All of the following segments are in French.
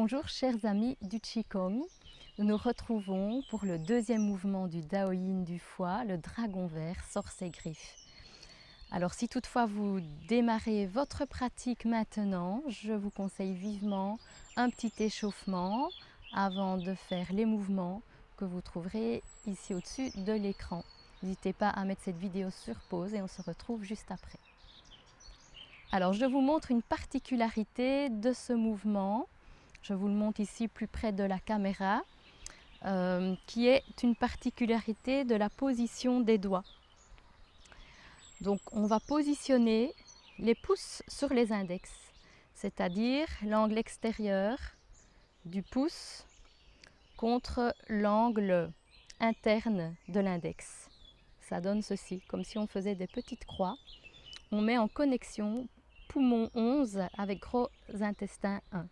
Bonjour chers amis du Qigong, nous nous retrouvons pour le deuxième mouvement du Dao Yin du foie, le dragon vert sort ses griffes. Alors si toutefois vous démarrez votre pratique maintenant, je vous conseille vivement un petit échauffement avant de faire les mouvements que vous trouverez ici au-dessus de l'écran. N'hésitez pas à mettre cette vidéo sur pause et on se retrouve juste après. Alors je vous montre une particularité de ce mouvement. Je vous le montre ici plus près de la caméra, qui est une particularité de la position des doigts. Donc on va positionner les pouces sur les index, c'est-à-dire l'angle extérieur du pouce contre l'angle interne de l'index. Ça donne ceci, comme si on faisait des petites croix. On met en connexion poumon 11 avec gros intestin 1.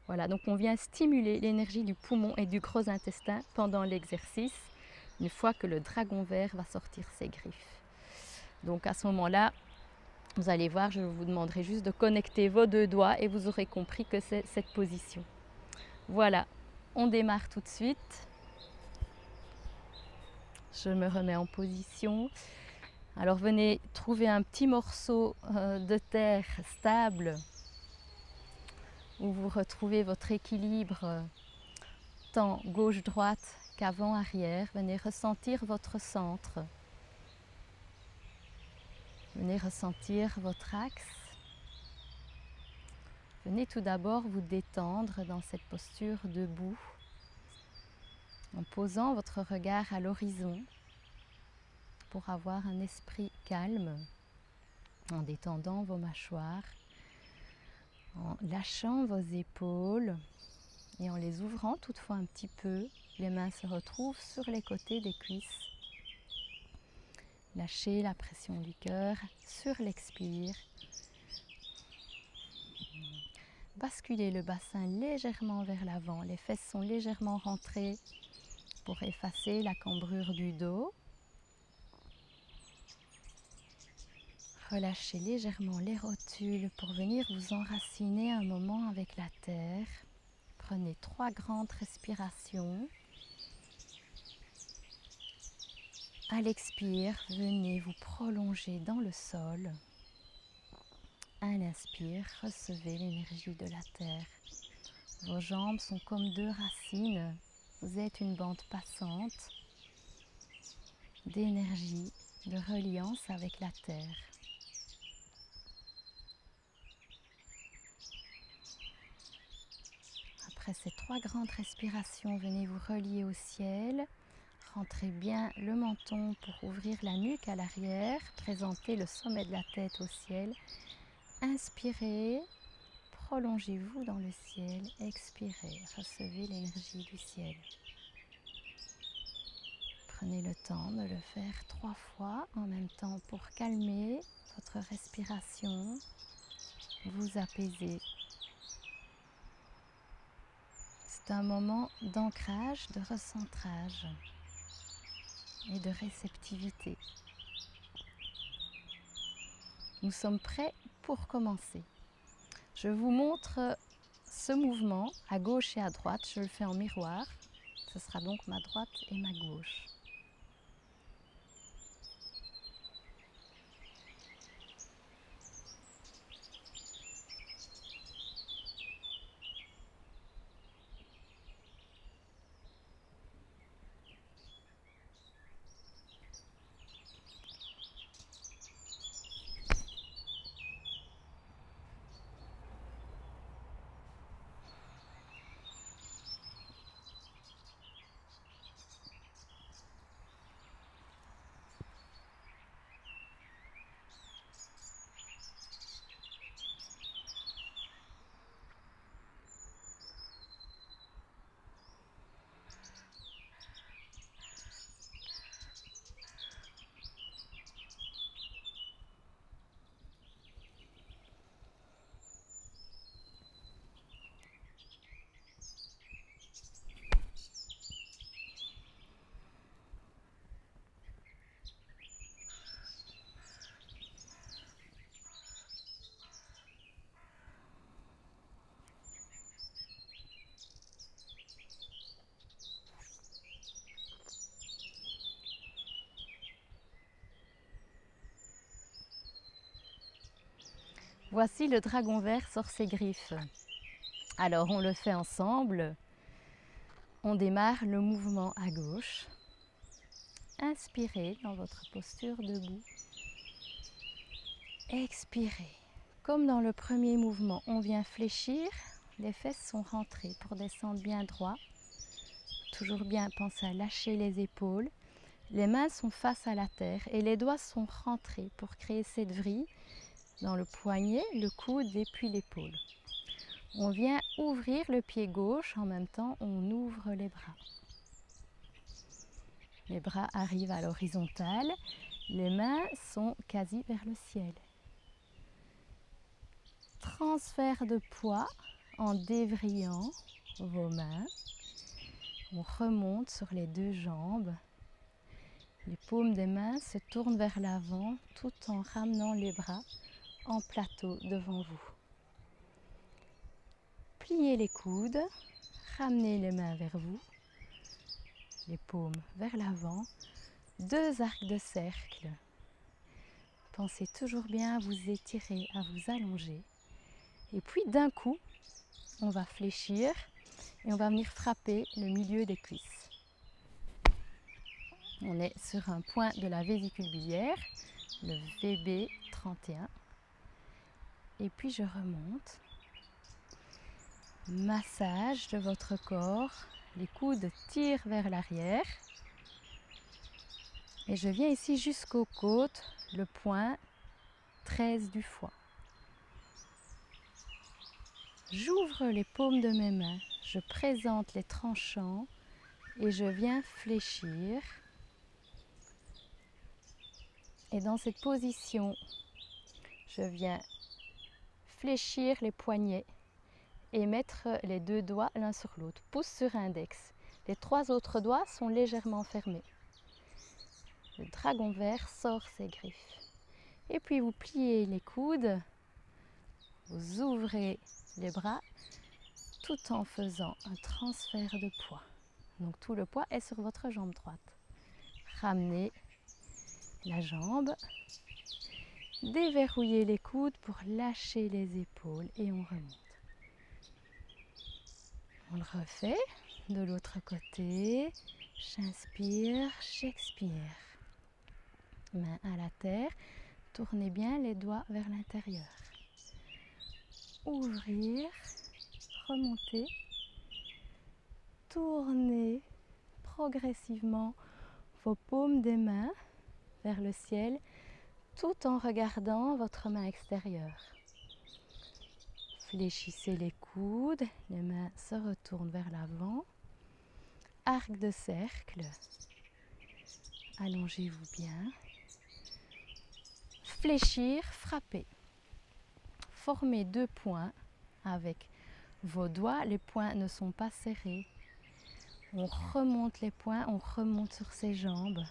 Voilà, donc on vient stimuler l'énergie du poumon et du gros intestin pendant l'exercice, une fois que le dragon vert va sortir ses griffes. Donc à ce moment-là, vous allez voir, je vous demanderai juste de connecter vos deux doigts et vous aurez compris que c'est cette position. Voilà, on démarre tout de suite. Je me remets en position. Alors venez trouver un petit morceau de terre stable où vous retrouvez votre équilibre tant gauche-droite qu'avant-arrière. Venez ressentir votre centre. Venez ressentir votre axe. Venez tout d'abord vous détendre dans cette posture debout en posant votre regard à l'horizon pour avoir un esprit calme, en détendant vos mâchoires, en lâchant vos épaules et en les ouvrant toutefois un petit peu. Les mains se retrouvent sur les côtés des cuisses. Lâchez la pression du cœur sur l'expire. Basculez le bassin légèrement vers l'avant. Les fesses sont légèrement rentrées pour effacer la cambrure du dos. Relâchez légèrement les rotules pour venir vous enraciner un moment avec la terre. Prenez 3 grandes respirations. À l'expire, venez vous prolonger dans le sol. À l'inspire, recevez l'énergie de la terre. Vos jambes sont comme 2 racines. Vous êtes une bande passante d'énergie, de reliance avec la terre. Après ces 3 grandes respirations, venez vous relier au ciel. Rentrez bien le menton pour ouvrir la nuque à l'arrière. Présentez le sommet de la tête au ciel. Inspirez, prolongez-vous dans le ciel. Expirez, recevez l'énergie du ciel. Prenez le temps de le faire 3 fois en même temps pour calmer votre respiration, vous apaiser. C'est un moment d'ancrage, de recentrage et de réceptivité. Nous sommes prêts pour commencer. Je vous montre ce mouvement à gauche et à droite. Je le fais en miroir. Ce sera donc ma droite et ma gauche. Voici le dragon vert sort ses griffes. Alors on le fait ensemble. On démarre le mouvement à gauche. Inspirez dans votre posture debout. Expirez. Comme dans le premier mouvement, on vient fléchir. Les fesses sont rentrées pour descendre bien droit. Toujours bien penser à lâcher les épaules. Les mains sont face à la terre et les doigts sont rentrés pour créer cette vrille dans le poignet, le coude et puis l'épaule. On vient ouvrir le pied gauche, en même temps on ouvre les bras. Les bras arrivent à l'horizontale, les mains sont quasi vers le ciel. Transfert de poids en dévrillant vos mains. On remonte sur les deux jambes. Les paumes des mains se tournent vers l'avant tout en ramenant les bras en plateau devant vous. Pliez les coudes, ramenez les mains vers vous, les paumes vers l'avant, deux arcs de cercle. Pensez toujours bien à vous étirer, à vous allonger. Et puis d'un coup, on va fléchir et on va venir frapper le milieu des cuisses. On est sur un point de la vésicule biliaire, le VB31. Et puis je remonte. Massage de votre corps. Les coudes tirent vers l'arrière. Et je viens ici jusqu'aux côtes, le point 13 du foie. J'ouvre les paumes de mes mains. Je présente les tranchants et je viens fléchir. Et dans cette position, je viens fléchir les poignets et mettre les deux doigts l'un sur l'autre, pouce sur index. Les trois autres doigts sont légèrement fermés. Le dragon vert sort ses griffes. Et puis vous pliez les coudes, vous ouvrez les bras tout en faisant un transfert de poids. Donc tout le poids est sur votre jambe droite. Ramenez la jambe, déverrouillez les coudes pour lâcher les épaules et on remonte. On le refait de l'autre côté. J'inspire, j'expire. Main à la terre, tournez bien les doigts vers l'intérieur. Ouvrir, remonter, tournez progressivement vos paumes des mains vers le ciel tout en regardant votre main extérieure. Fléchissez les coudes, les mains se retournent vers l'avant. Arc de cercle, allongez-vous bien. Fléchir, frapper. Formez deux points avec vos doigts, les poings ne sont pas serrés. On remonte les poings, on remonte sur ses jambes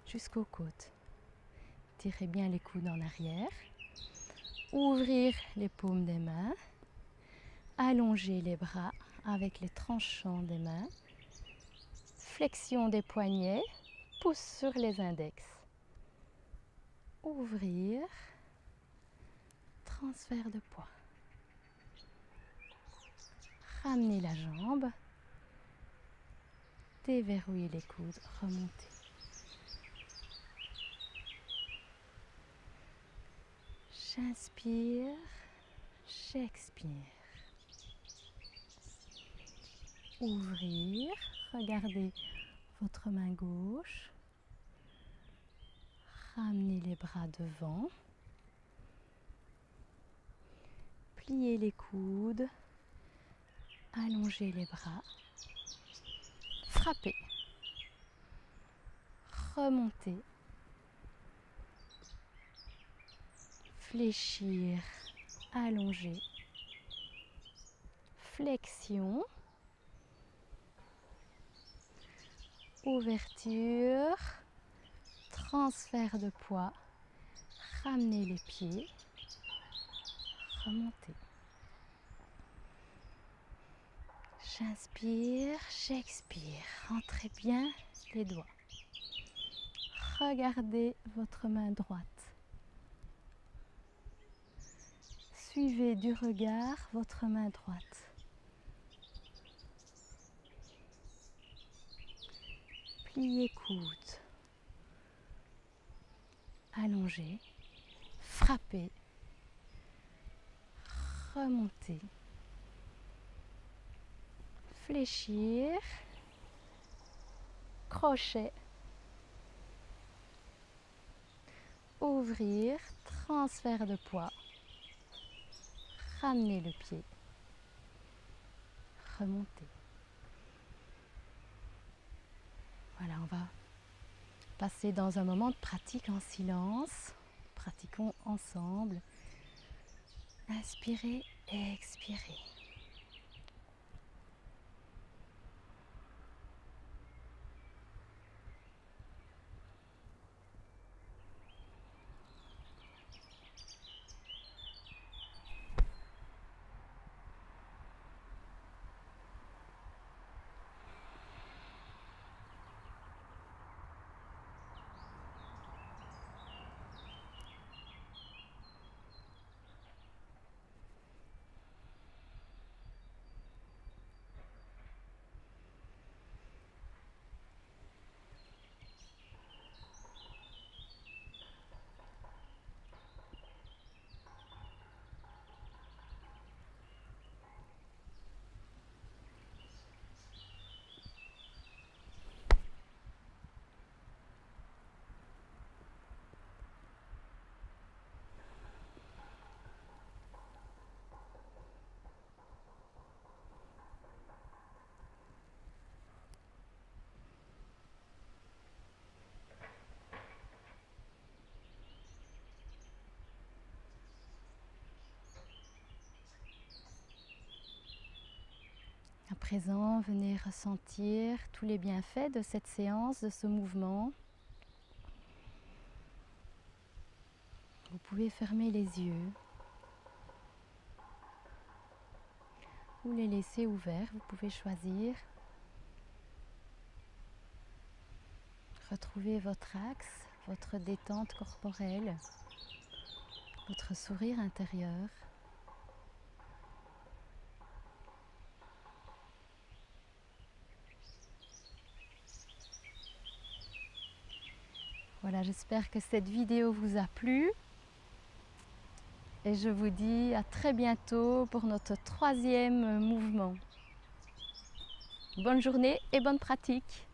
jusqu'aux côtes. Tirez bien les coudes en arrière. Ouvrir les paumes des mains. Allonger les bras avec les tranchants des mains. Flexion des poignets, pouce sur les index. Ouvrir. Transfert de poids. Ramenez la jambe. Déverrouillez les coudes, remontez. J'inspire, j'expire. Ouvrir, regardez votre main gauche. Ramenez les bras devant. Pliez les coudes. Allongez les bras. Frappez. Remontez. Fléchir, allonger. Flexion. Ouverture. Transfert de poids. Ramenez les pieds. Remontez. J'inspire, j'expire. Rentrez bien les doigts. Regardez votre main droite. suivez du regard votre main droite. Pliez coude, allongez, frappez, remontez, fléchir, crochet, ouvrir, transfert de poids, ramenez le pied, remontez. Voilà, on va passer dans un moment de pratique en silence. Pratiquons ensemble. Inspirez et expirez. À présent, venez ressentir tous les bienfaits de cette séance, de ce mouvement. Vous pouvez fermer les yeux ou les laisser ouverts, vous pouvez choisir. Retrouvez votre axe, votre détente corporelle, votre sourire intérieur. Voilà, j'espère que cette vidéo vous a plu et je vous dis à très bientôt pour notre 3e mouvement. Bonne journée et bonne pratique!